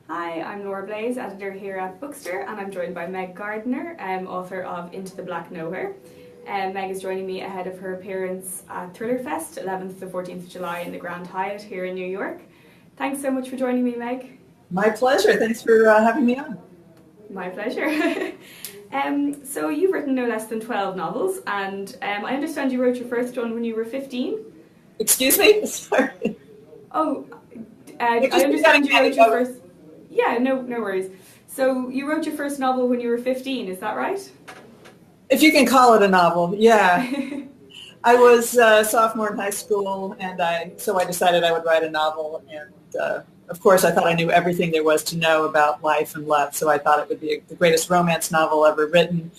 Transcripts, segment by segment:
Hi, I'm Laura Blaze, editor here at Bookstr, and I'm joined by Meg Gardiner, author of Into the Black Nowhere. Meg is joining me ahead of her appearance at Thriller Fest, 11th to 14th of July in the Grand Hyatt here in New York. Thanks so much for joining me, Meg. My pleasure. Thanks for having me on. My pleasure. So you've written no less than 12 novels, and I understand you wrote your first one when you were 15. Excuse me? Sorry. Oh, You're I just understand you wrote your over. first... Yeah, no worries. So you wrote your first novel when you were 15, is that right? If you can call it a novel, yeah. I was a sophomore in high school, and so I decided I would write a novel. And of course, I thought I knew everything there was to know about life and love, so I thought it would be the greatest romance novel ever written.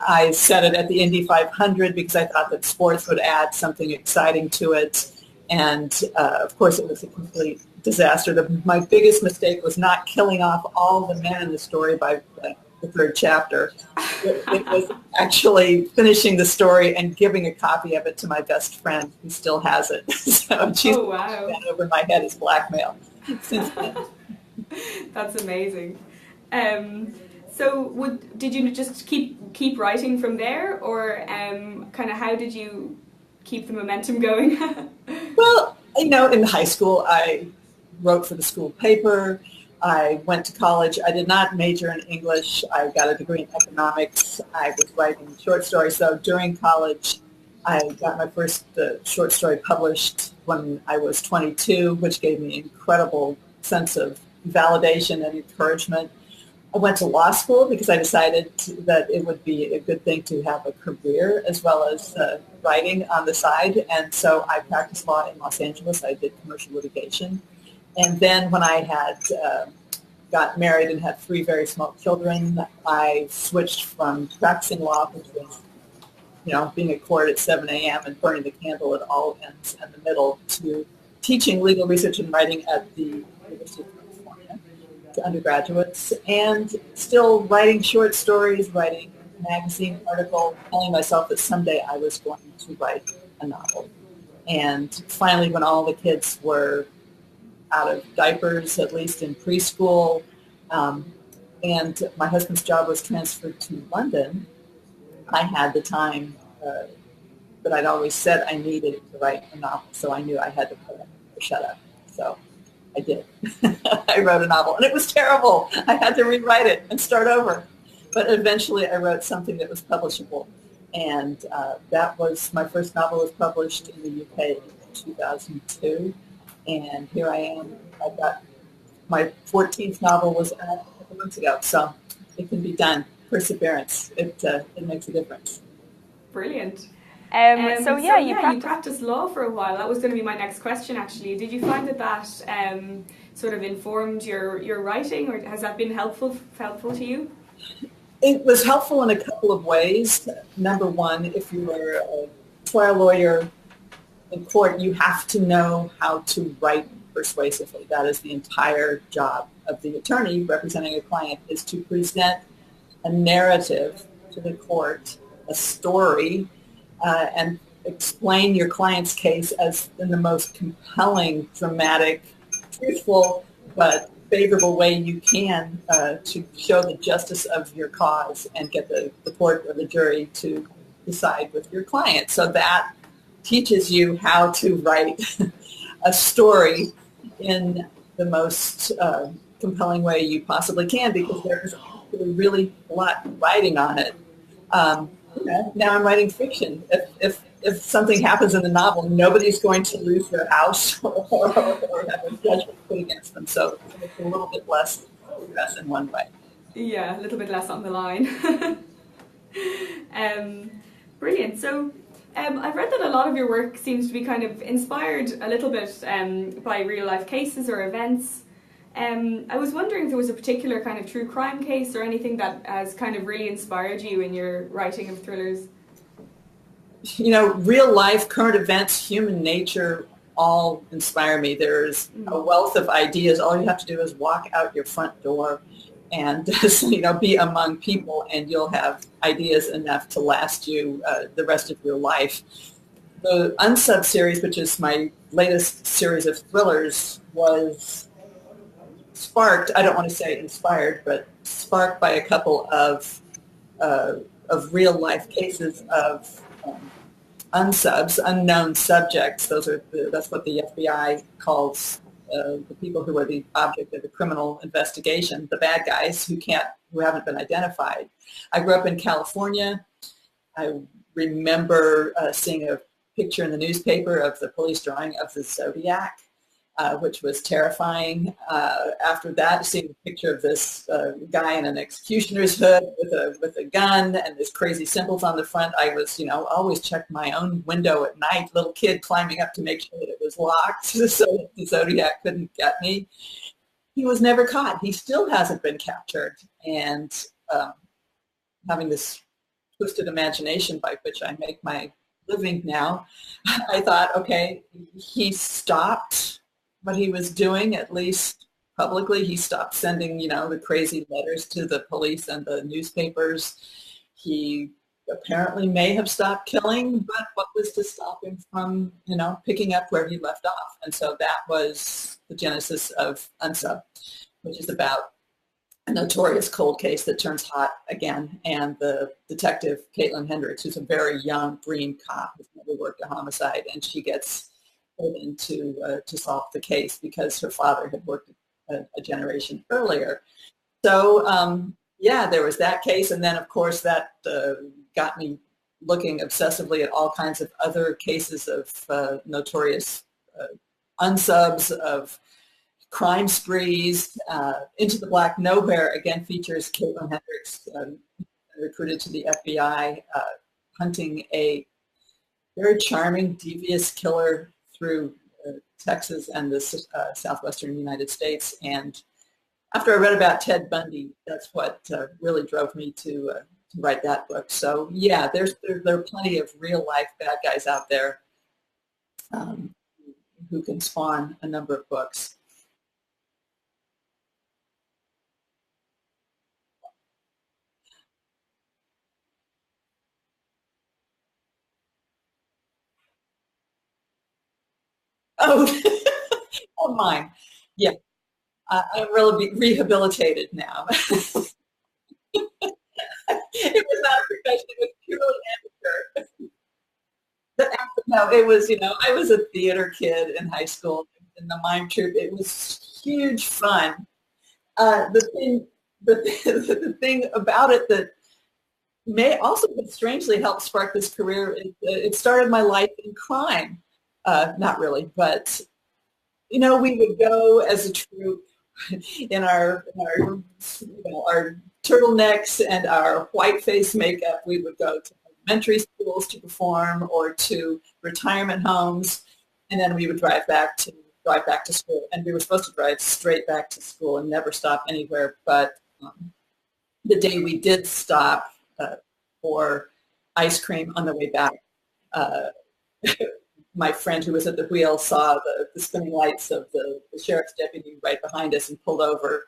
I set it at the Indy 500 because I thought that sports would add something exciting to it. And of course, it was a complete disaster. My biggest mistake was not killing off all the men in the story by the third chapter. It was actually finishing the story and giving a copy of it to my best friend who still has it. So she's been over my head as blackmail since then. That's amazing. So did you just keep writing from there, or kind of how did you keep the momentum going? Well, in high school, I wrote for the school paper. I went to college. I did not major in English. I got a degree in economics. I was writing short stories. So during college, I got my first short story published when I was 22, which gave me an incredible sense of validation and encouragement. I went to law school because I decided that it would be a good thing to have a career as well as writing on the side. And so I practiced law in Los Angeles. I did commercial litigation. And then when I had got married and had 3 very small children, I switched from practicing law, which was, being at court at 7 a.m. and burning the candle at all ends and the middle, to teaching legal research and writing at the University of California to undergraduates, and still writing short stories, writing a magazine article, telling myself that someday I was going to write a novel. And finally, when all the kids were out of diapers, at least in preschool, and my husband's job was transferred to London, I had the time that I'd always said I needed to write a novel, so I knew I had to put it or shut up. So I did. I wrote a novel, and it was terrible. I had to rewrite it and start over. But eventually I wrote something that was publishable, and that was my first novel was published in the UK in 2002. And here I am. I got my 14th novel was out a couple months ago, so it can be done. Perseverance, it makes a difference. Brilliant. So you practiced law for a while. That was going to be my next question, actually. Did you find that sort of informed your writing, or has that been helpful to you? It was helpful in a couple of ways. Number one, if you were a trial lawyer in court, you have to know how to write persuasively. That is the entire job of the attorney representing a client, is to present a narrative to the court, a story, and explain your client's case as in the most compelling, dramatic, truthful, but favorable way you can to show the justice of your cause and get the court or the jury to decide with your client. So that teaches you how to write a story in the most compelling way you possibly can, because there's really a lot riding on it. Now I'm writing fiction. If something happens in the novel, nobody's going to lose their house or have a judgment put against them. So it's a little bit less stress in one way. Yeah, a little bit less on the line. Brilliant. So I've read that a lot of your work seems to be kind of inspired a little bit by real life cases or events. I was wondering if there was a particular kind of true crime case or anything that has kind of really inspired you in your writing of thrillers. Real life, current events, human nature all inspire me. There's a wealth of ideas. All you have to do is walk out your front door and be among people, and you'll have ideas enough to last you the rest of your life. The Unsub series, which is my latest series of thrillers, was sparked, I don't want to say inspired, but sparked by a couple of real life cases of unsubs, unknown subjects. That's what the FBI calls the people who are the object of the criminal investigation, the bad guys who haven't been identified. I grew up in California. I remember seeing a picture in the newspaper of the police drawing of the Zodiac, which was terrifying. After that, seeing a picture of this guy in an executioner's hood with a gun and this crazy symbols on the front, I was, always checked my own window at night, little kid climbing up to make sure that it was locked so that the Zodiac couldn't get me. He was never caught. He still hasn't been captured. And having this twisted imagination by which I make my living now, I thought, okay, he stopped what he was doing, at least publicly. He stopped sending, the crazy letters to the police and the newspapers. He apparently may have stopped killing, but what was to stop him from, picking up where he left off? And so that was the genesis of Unsub, which is about a notorious cold case that turns hot again, and the detective, Caitlin Hendricks, who's a very young green cop who's never worked a homicide, and she gets put in to solve the case because her father had worked a generation earlier. So there was that case, and then of course that got me looking obsessively at all kinds of other cases of notorious unsubs, of crime sprees. Into the Black Nowhere again features Caitlin Hendricks, recruited to the FBI, hunting a very charming, devious killer through Texas and the southwestern United States. And after I read about Ted Bundy, that's what really drove me to write that book. So yeah, there are plenty of real life bad guys out there who can spawn a number of books. Oh, oh mine. Yeah, I'm really rehabilitated now. It was not a profession, it was purely amateur. No, it was, I was a theater kid in high school in the mime troupe. It was huge fun. The thing about it that may also strangely help spark this career is it started my life in crime. Not really, but we would go as a troupe in our turtlenecks and our white face makeup. We would go to elementary schools to perform or to retirement homes, and then we would drive back to school. And we were supposed to drive straight back to school and never stop anywhere. But the day we did stop for ice cream on the way back, my friend who was at the wheel saw the spinning lights of the sheriff's deputy right behind us and pulled over.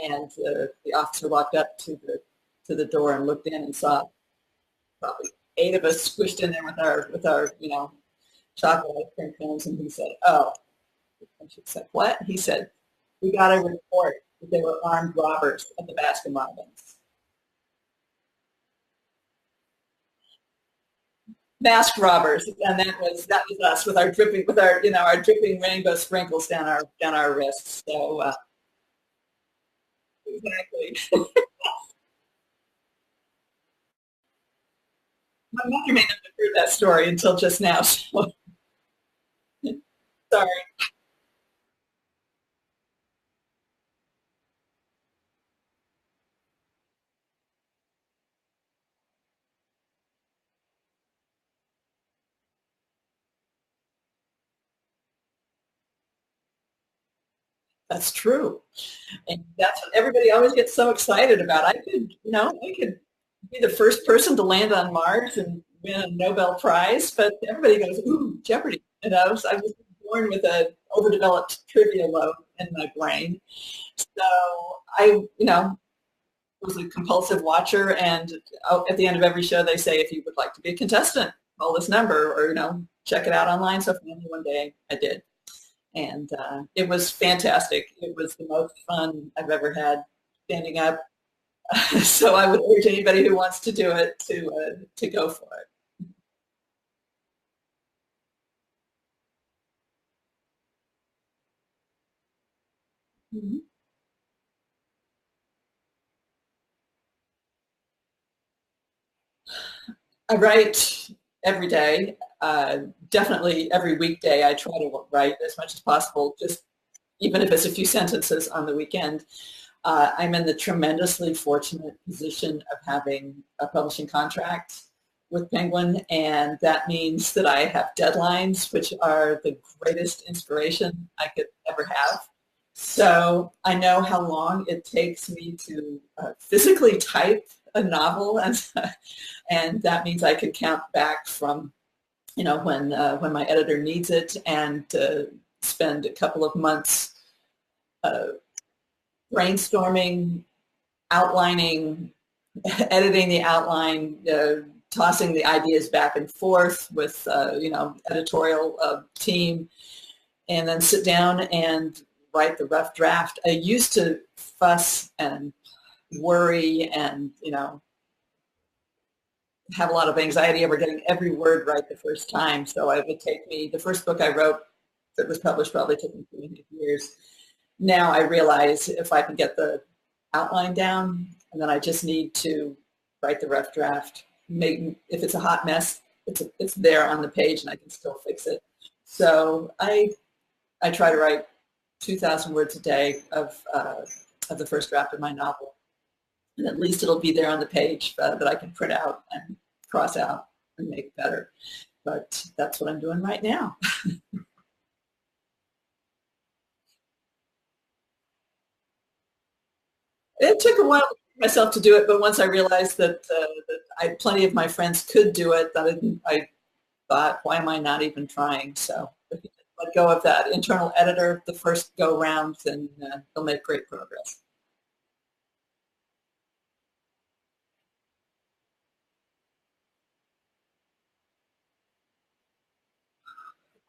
And the officer walked up to the door and looked in and saw probably 8 of us squished in there with our chocolate ice cream cones. And he said, "Oh," and she said, "What?" He said, "We got a report that they were armed robbers at the Baskin-Robbins." Masked robbers, and that was us with our dripping rainbow sprinkles down our wrists. So exactly. My mother may not have heard that story until just now. So sorry. That's true. And that's what everybody always gets so excited about. I could be the first person to land on Mars and win a Nobel Prize, but everybody goes, "Ooh, Jeopardy!" So I was born with an overdeveloped trivia lobe in my brain. So I was a compulsive watcher, and at the end of every show, they say, "If you would like to be a contestant, call this number or check it out online." So finally, one day, I did. And it was fantastic. It was the most fun I've ever had standing up. So I would urge anybody who wants to do it to go for it. Mhm. I write every day. Definitely every weekday I try to write as much as possible, just even if it's a few sentences on the weekend. I'm in the tremendously fortunate position of having a publishing contract with Penguin, and that means that I have deadlines, which are the greatest inspiration I could ever have. So I know how long it takes me to physically type a novel, and that means I can count back from, when my editor needs it, and spend a couple of months uh, brainstorming, outlining, editing the outline, tossing the ideas back and forth with, editorial team, and then sit down and write the rough draft. I used to fuss and worry and, have a lot of anxiety over getting every word right the first time. So it would take me, the first book I wrote that was published probably took me 3.5 years. Now I realize if I can get the outline down, and then I just need to write the rough draft. If it's a hot mess, it's there on the page and I can still fix it. So I try to write 2,000 words a day of the first draft of my novel. And at least it'll be there on the page that I can print out and cross out and make better. But that's what I'm doing right now. It took a while for myself to do it, but once I realized that plenty of my friends could do it, I thought, why am I not even trying? So if you let go of that internal editor the first go round, then they'll make great progress.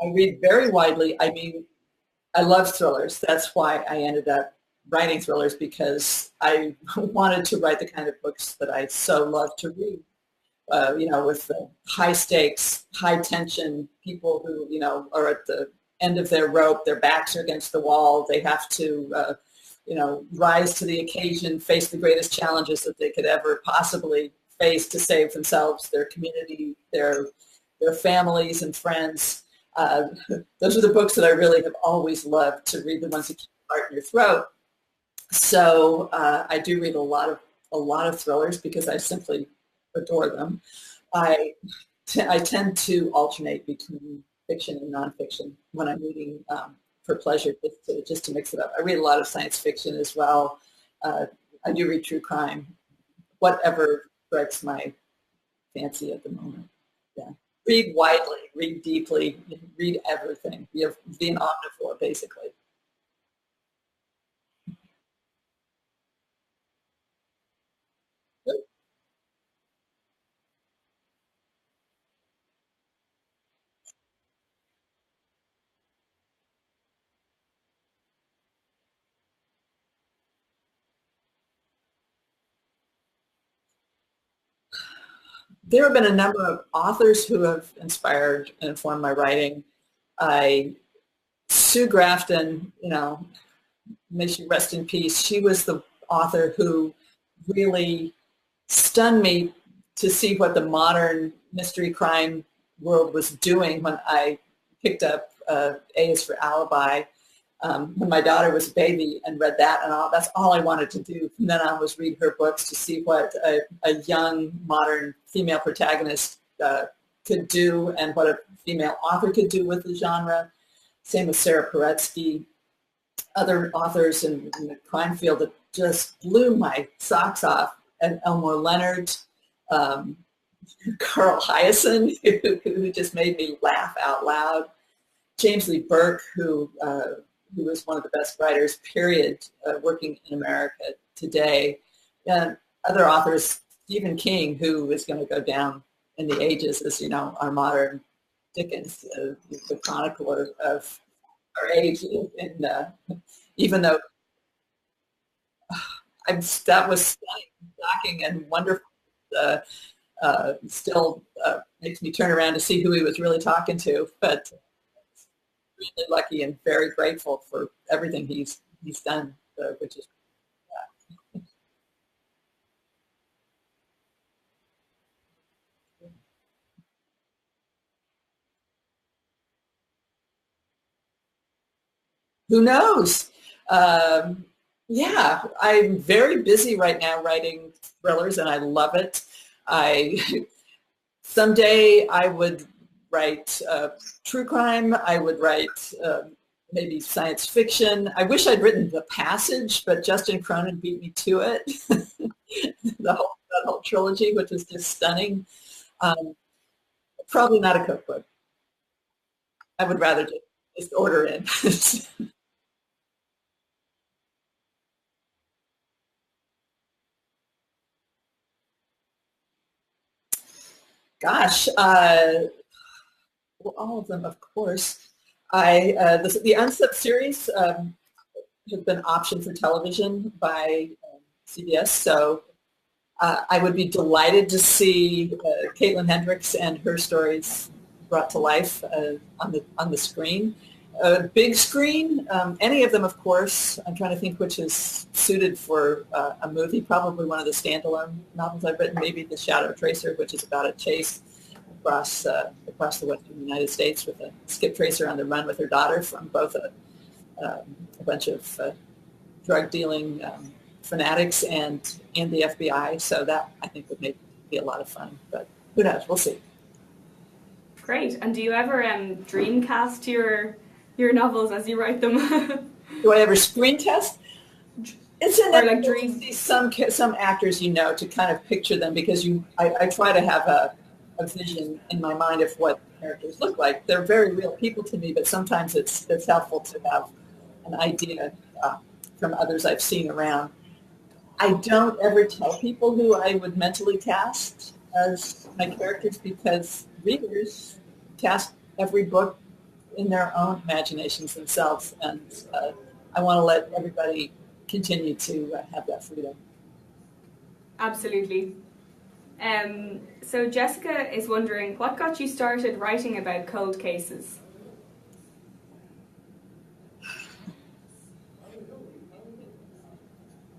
I read very widely. I mean, I love thrillers. That's why I ended up writing thrillers, because I wanted to write the kind of books that I so love to read. With the high stakes, high tension, people who, are at the end of their rope, their backs are against the wall, they have to, rise to the occasion, face the greatest challenges that they could ever possibly face to save themselves, their community, their families and friends. Uh, those are the books that I really have always loved to read, the ones that keep your heart in your throat. So I do read a lot of thrillers because I simply adore them. I tend to alternate between fiction and nonfiction when I'm reading for pleasure, just to mix it up. I read a lot of science fiction as well. Uh, I do read true crime, whatever strikes my fancy at the moment. Yeah. Read widely, read deeply, read everything. Be an omnivore, basically. There have been a number of authors who have inspired and informed my writing. I Sue Grafton, may she rest in peace. She was the author who really stunned me to see what the modern mystery crime world was doing when I picked up A is for Alibi when my daughter was a baby, and read that, and that's all I wanted to do from then on, was read her books to see what a young modern female protagonist could do, and what a female author could do with the genre. Same with Sarah Paretsky, other authors in the crime field that just blew my socks off, and Elmore Leonard, um, Carl Hyacin, who just made me laugh out loud, James Lee Burke, who was one of the best writers, period, working in America today, and other authors, Stephen King, who is going to go down in the ages as, our modern Dickens, the chronicler of our age, and even though that was stunning, shocking, and wonderful. Uh, Still makes me turn around to see who he was really talking to. But really lucky and very grateful for everything he's done, which is who knows. Um, yeah, I'm very busy right now writing thrillers, and I love it. I Someday I would write true crime. I would write maybe science fiction. I wish I'd written The Passage, but Justin Cronin beat me to it. That whole trilogy, which was just stunning. Um, Probably not a cookbook. I would rather just order in. Gosh, well, all of them, of course. The Unsub series has been optioned for television by CBS, so I would be delighted to see Caitlin Hendricks and her stories brought to life on the screen. Big screen, any of them, of course. I'm trying to think which is suited for a movie. Probably one of the standalone novels I've written, maybe The Shadow Tracer, which is about a chase across the western United States with a skip tracer on the run with her daughter from both a bunch of drug dealing fanatics and the FBI. So that I think would be a lot of fun. But who knows? We'll see. Great. And do you ever dreamcast your novels as you write them? Do I ever screen test? It's or like inevitable to dream? see some actors to kind of picture them because I try to have a vision in my mind of what characters look like. They're very real people to me, but sometimes it's helpful to have an idea from others I've seen around. I don't ever tell people who I would mentally cast as my characters because readers cast every book in their own imaginations themselves, and I want to let everybody continue to have that freedom. Absolutely. So Jessica is wondering what got you started writing about cold cases?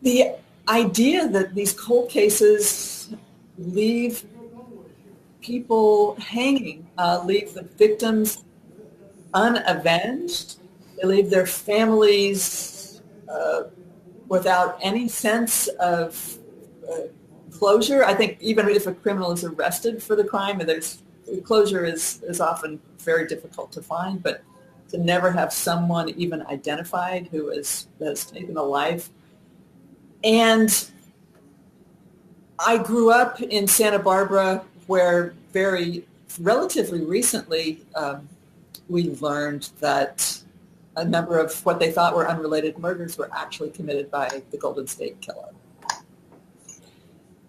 The idea that these cold cases leave people hanging, leave the victims unavenged, they leave their families without any sense of uh, closure. I think even if a criminal is arrested for the crime, there's closure is often very difficult to find, but to never have someone even identified who has taken a life. And I grew up in Santa Barbara where very relatively recently we learned that a number of what they thought were unrelated murders were actually committed by the Golden State Killer.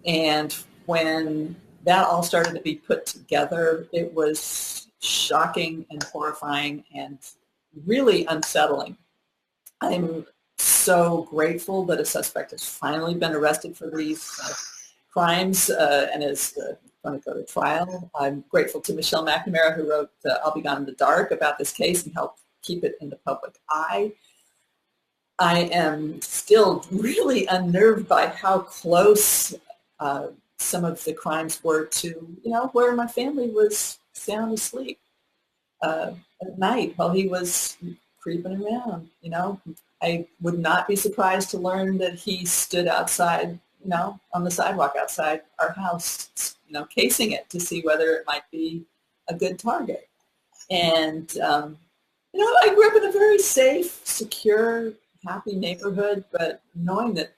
And when that all started to be put together, it was shocking and horrifying and really unsettling. I'm so grateful that a suspect has finally been arrested for these crimes and is going to go to trial. I'm grateful to Michelle McNamara, who wrote I'll Be Gone in the Dark about this case and helped keep it in the public eye. I am still really unnerved by how close some of the crimes were to, where my family was sound asleep at night while he was creeping around. I would not be surprised to learn that he stood outside, on the sidewalk outside our house, casing it to see whether it might be a good target. And, I grew up in a very safe, secure, happy neighborhood, but knowing that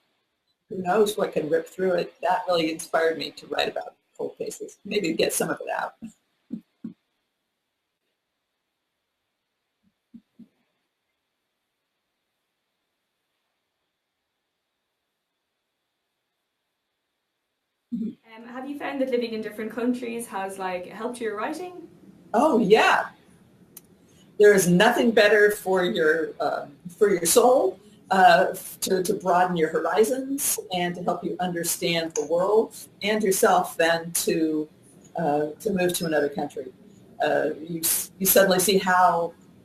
who knows what can rip through it, that really inspired me to write about cold cases, maybe get some of it out. Have you found that living in different countries has helped your writing? Oh, yeah. There is nothing better for your soul, to broaden your horizons and to help you understand the world and yourself than to move to another country. You suddenly see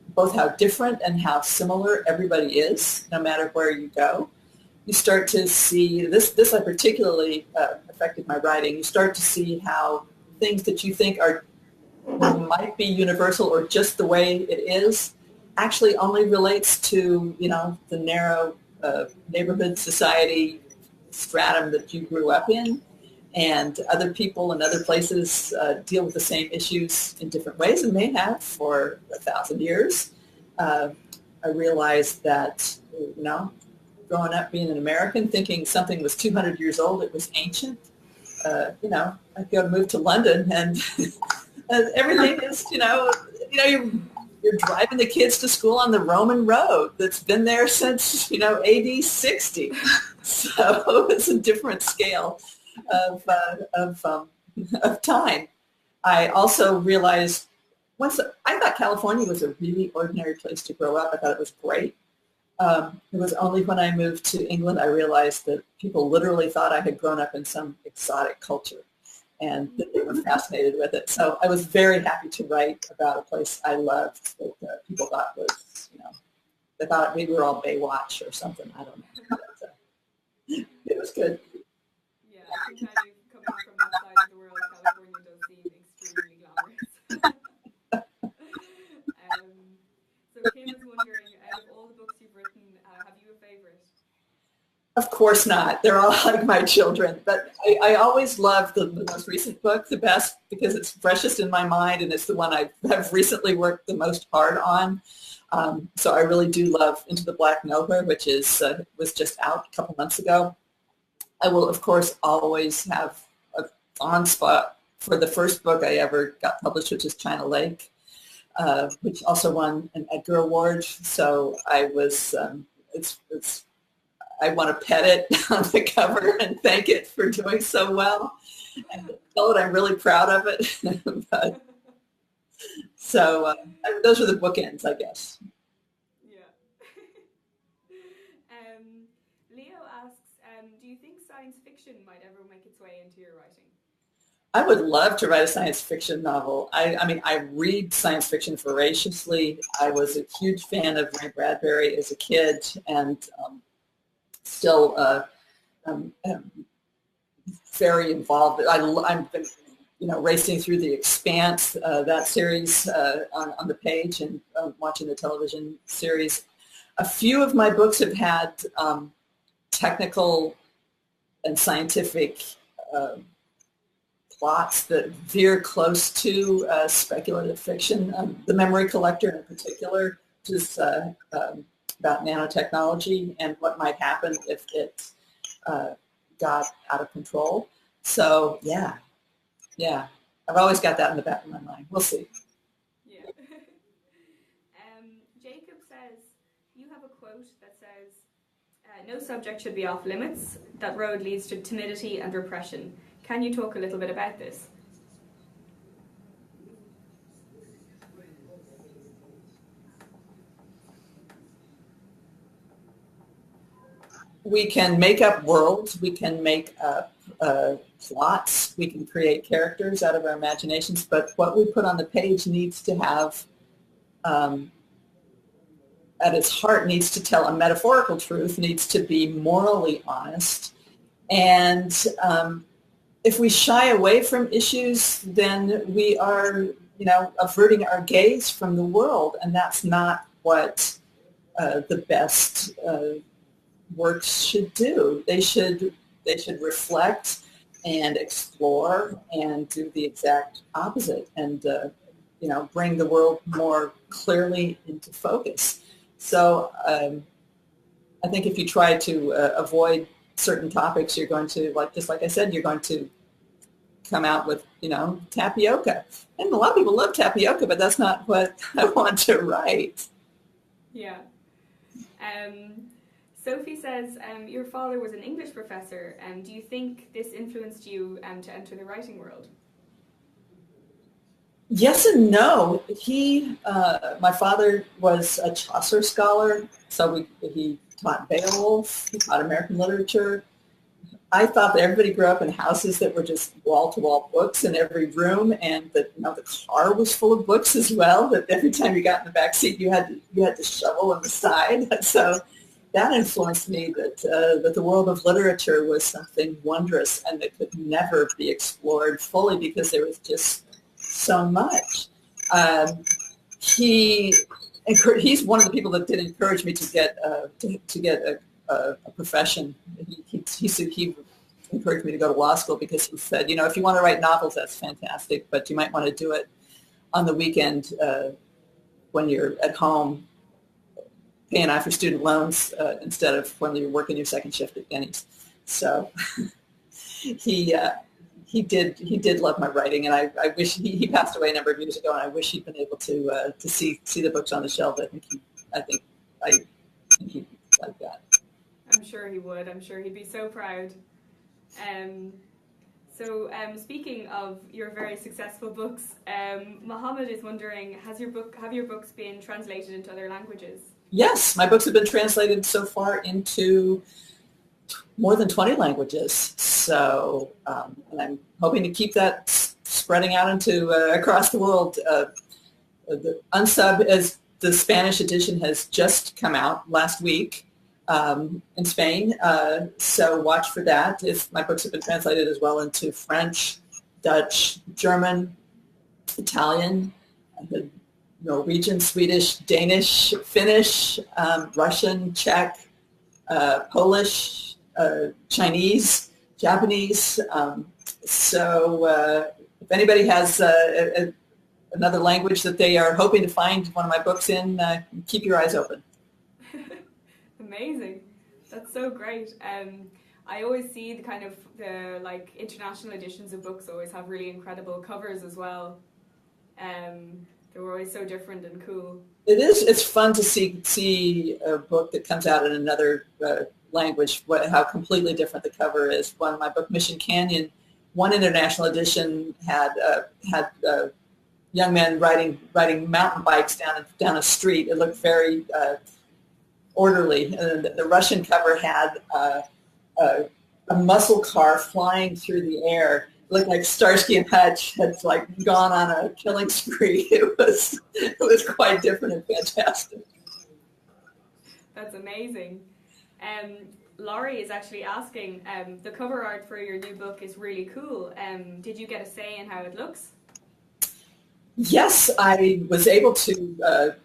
both how different and how similar everybody is, no matter where you go. You start to see this. I particularly affected my writing. You start to see how things that you think might be universal or just the way it is actually only relates to the narrow neighborhood society stratum that you grew up in, and other people in other places deal with the same issues in different ways and may have for 1,000 years. I realized that growing up being an American, thinking something was 200 years old, it was ancient. I'd go to move to London and everything is, you're driving the kids to school on the Roman road that's been there since, AD 60. So it's a different scale of time. I also realized I thought California was a really ordinary place to grow up. I thought it was great. It was only when I moved to England I realized that people literally thought I had grown up in some exotic culture and that they were fascinated with it. So I was very happy to write about a place I loved that people thought was, they thought we were all Baywatch or something. I don't know. But, it was good. Yeah, I think kind of coming from that side of the world, California does seem extremely glamorous. So Kim is wondering, out of all the books you've written, have you a favorite? Of course not. They're all like my children. But I always love the most recent book the best because it's freshest in my mind and it's the one I've recently worked the most hard on. So I really do love Into the Black Nowhere, which was just out a couple months ago. I will, of course, always have a fond spot for the first book I ever got published, which is China Lake, which also won an Edgar Award. So I was, I want to pet it on the cover and thank it for doing so well. And tell it I'm really proud of it. Those are the bookends, I guess. Yeah. Leo asks, do you think science fiction might ever make its way into your writing? I would love to write a science fiction novel. I mean, I read science fiction voraciously. I was a huge fan of Ray Bradbury as a kid and still very involved. I've been, racing through The Expanse, that series on the page and watching the television series. A few of my books have had technical and scientific plots that veer close to speculative fiction. The Memory Collector in particular, which is about nanotechnology and what might happen if it got out of control. So yeah, I've always got that in the back of my mind. We'll see. Yeah. Jacob says, you have a quote that says, no subject should be off limits. That road leads to timidity and repression. Can you talk a little bit about this? We can make up worlds, we can make up plots, we can create characters out of our imaginations, but what we put on the page needs to have, at its heart, needs to tell a metaphorical truth, needs to be morally honest. And if we shy away from issues, then we are, averting our gaze from the world, and that's not what the best works should do. They should reflect and explore and do the exact opposite and bring the world more clearly into focus. So I think if you try to avoid certain topics, you're going to, just like I said, you're going to come out with tapioca. And a lot of people love tapioca, but that's not what I want to write. Yeah. Sophie says, your father was an English professor. Do you think this influenced you to enter the writing world? Yes and no. My father was a Chaucer scholar, so he taught Beowulf, he taught American literature. I thought that everybody grew up in houses that were just wall-to-wall books in every room, and that the car was full of books as well. That every time you got in the back seat, you had to shovel on the side. So that influenced me that the world of literature was something wondrous and that could never be explored fully because there was just so much. Um, he he's one of the people that did encourage me to get a profession. He encouraged me to go to law school because he said, if you want to write novels, that's fantastic, but you might want to do it on the weekend when you're at home paying off your student loans instead of when you're working your second shift at Denny's. So he did love my writing, and I wish he passed away a number of years ago, and I wish he'd been able to see the books on the shelf. I think he'd like that. I'm sure he would. I'm sure he'd be so proud. Speaking of your very successful books, Mohammed is wondering, have your books been translated into other languages? Yes, my books have been translated so far into more than 20 languages. So, and I'm hoping to keep that spreading out into across the world. The Unsub, as the Spanish edition, has just come out last week in Spain. So watch for that. If my books have been translated as well into French, Dutch, German, Italian, Norwegian, Swedish, Danish, Finnish, Russian, Czech, Polish, Chinese, Japanese. So if anybody has another language that they are hoping to find one of my books in, keep your eyes open. Amazing. That's so great. I always see the international editions of books always have really incredible covers as well. They were always so different and cool. It is. It's fun to see a book that comes out in another language, how completely different the cover is. One of my book, Mission Canyon, one international edition had young men riding mountain bikes down a street. It looked very orderly. And the Russian cover had a muscle car flying through the air. It looked like Starsky and Hutch had gone on a killing spree. It was quite different and fantastic. That's amazing. Laurie is actually asking, the cover art for your new book is really cool. Did you get a say in how it looks? Yes, I was able to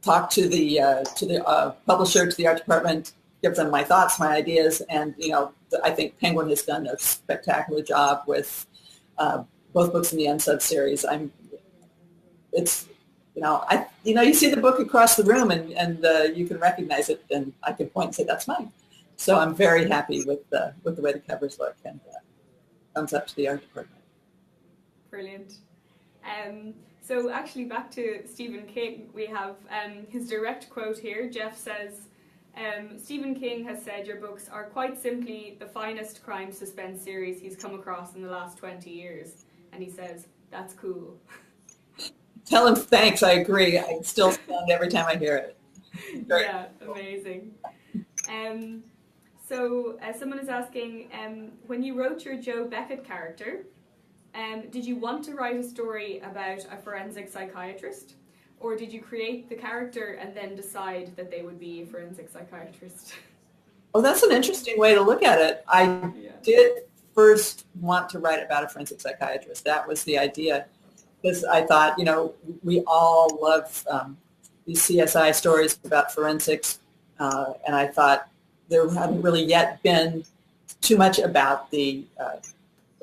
talk to the publisher, to the art department, give them my thoughts, my ideas, and I think Penguin has done a spectacular job with both books in the Unsub series. You see the book across the room and you can recognize it, and I can point and say that's mine. So I'm very happy with the way the covers look, and thumbs up to the art department. Brilliant. So actually back to Stephen King, we have his direct quote here. Jeff says, Stephen King has said your books are quite simply the finest crime suspense series he's come across in the last 20 years. And he says, that's cool. Tell him thanks, I agree. I still stunned every time I hear it. Yeah, amazing. Someone is asking, when you wrote your Joe Beckett character, did you want to write a story about a forensic psychiatrist? Or did you create the character and then decide that they would be a forensic psychiatrist? Oh, that's an interesting way to look at it. I did first want to write about a forensic psychiatrist. That was the idea. Because I thought, we all love these CSI stories about forensics. And I thought there hadn't really yet been too much about the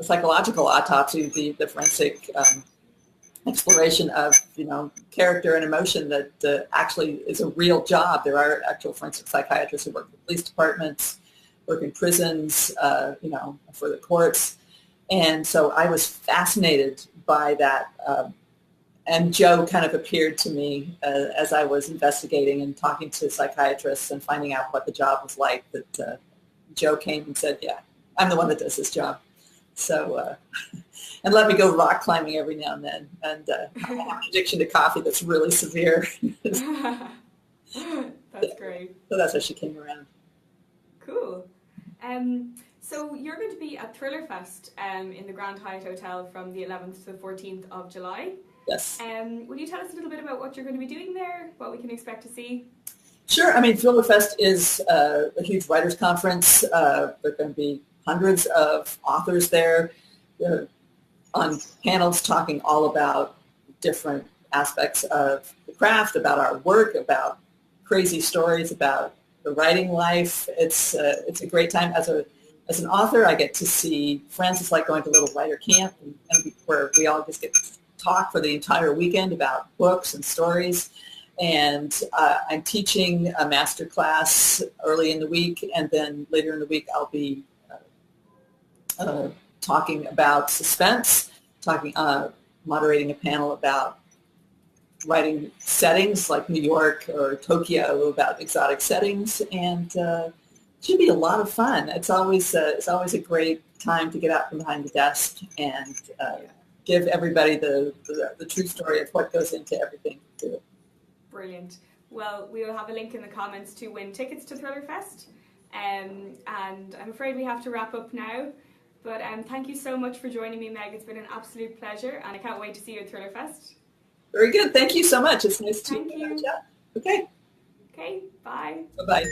psychological autopsy, the forensic exploration of character and emotion that actually is a real job. There are actual forensic psychiatrists who work in police departments, work in prisons, for the courts, and so I was fascinated by that. And Joe kind of appeared to me as I was investigating and talking to psychiatrists and finding out what the job was like. That Joe came and said, "Yeah, I'm the one that does this job." So, and let me go rock climbing every now and then. And I have an addiction to coffee that's really severe. That's great. So that's how she came around. Cool. So you're going to be at Thriller Fest in the Grand Hyatt Hotel from the 11th to the 14th of July. Yes. Will you tell us a little bit about what you're going to be doing there, what we can expect to see? Sure. I mean, Thriller Fest is a huge writers' conference. There are going to be hundreds of authors there on panels talking all about different aspects of the craft, about our work, about crazy stories, about the writing life. It's a great time. As an author, I get to see friends. It's like going to a little writer camp and where we all just get to talk for the entire weekend about books and stories. And I'm teaching a master class early in the week, and then later in the week I'll be talking about suspense, moderating a panel about writing settings like New York or Tokyo, about exotic settings, and it should be a lot of fun. It's always a great time to get out from behind the desk and give everybody the true story of what goes into everything we do. Brilliant. Well, we will have a link in the comments to win tickets to Thriller Fest. And I'm afraid we have to wrap up now. But thank you so much for joining me, Meg. It's been an absolute pleasure, and I can't wait to see you at Thriller Fest. Very good. Thank you so much. It's nice to Thank you. chat. Okay. Okay, bye. Bye-bye.